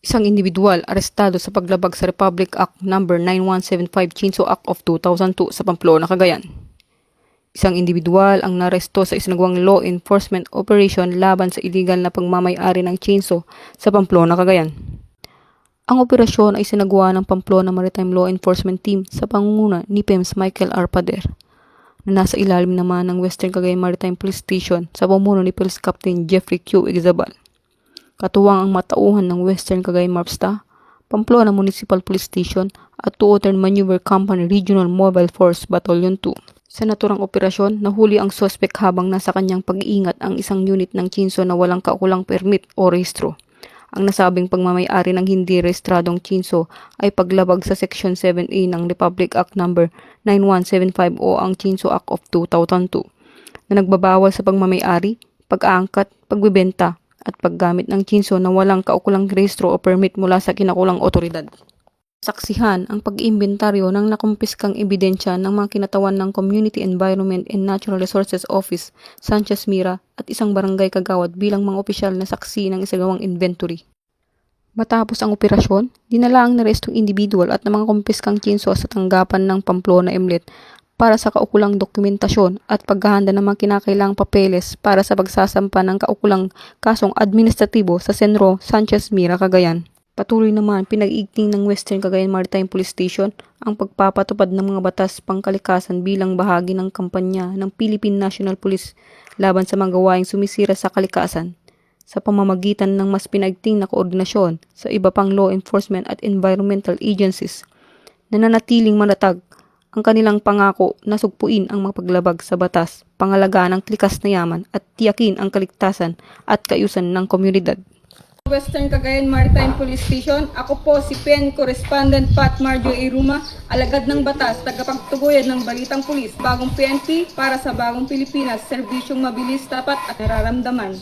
Isang individual arestado sa paglabag sa Republic Act No. 9175 Chinso Act of 2002 sa Pamplona, Cagayan. Isang individual ang naresto sa isinagawang law enforcement operation laban sa illegal na pagmamay-ari ng chainsaw sa Pamplona, Cagayan. Ang operasyon ay sinagawa ng Pamplona Maritime Law Enforcement Team sa pangunguna ni PEMS Michael R. Pader, na nasa ilalim naman ng Western Cagayan Maritime Police Station sa pamumuno ni Police Captain Jeffrey Q. Igzabal. Katuwang ang matauhan ng Western Cagayan MARPSTA, Pamplona Municipal Police Station at 2nd Maneuver Company Regional Mobile Force Battalion 2. Sa naturang operasyon, nahuli ang suspect habang nasa kanyang pag-iingat ang isang unit ng chainsaw na walang kaukulang permit o rehistro. Ang nasabing pagmamay-ari ng hindi rehistradong chainsaw ay paglabag sa Section 7A ng Republic Act No. 9175 o ang Chainsaw Act of 2002 na nagbabawal sa pagmamay-ari, pag-aangkat, pagbebenta at paggamit ng chainsaw na walang kaukulang rehistro o permit mula sa kinakulang otoridad. Saksihan ang pag-iimbentaryo ng nakumpiskang ebidensya ng mga kinatawan ng Community Environment and Natural Resources Office, Sanchez Mira at isang barangay kagawad bilang mga opisyal na saksi ng isagawang inventory. Matapos ang operasyon, dinala ang narestong individual at ng mga kumpiskang chainsaw sa tanggapan ng Pamplona Emlet para sa kaukulang dokumentasyon at paghahanda ng mga kinakailangang papeles para sa pagsasampa ng kaukulang kasong administratibo sa Senro Sanchez Mira, Cagayan. Patuloy naman pinag-igting ng Western Cagayan Maritime Police Station ang pagpapatupad ng mga batas pangkalikasan bilang bahagi ng kampanya ng Philippine National Police laban sa mga gawaing sumisira sa kalikasan sa pamamagitan ng mas pinagting na koordinasyon sa iba pang law enforcement at environmental agencies. Nananatiling manatag ang kanilang pangako na sugpuin ang mga paglabag sa batas, pangalagaan ng likas na yaman at tiyakin ang kaligtasan at kaayusan ng komunidad. Western Cagayan Maritime Police Station, ako po si PEN Correspondent Pat Marjo Iruma, alagad ng batas, tagapagtuguyod ng balitang pulis, bagong PNP para sa bagong Pilipinas, serbisyong mabilis, tapat at nararamdaman.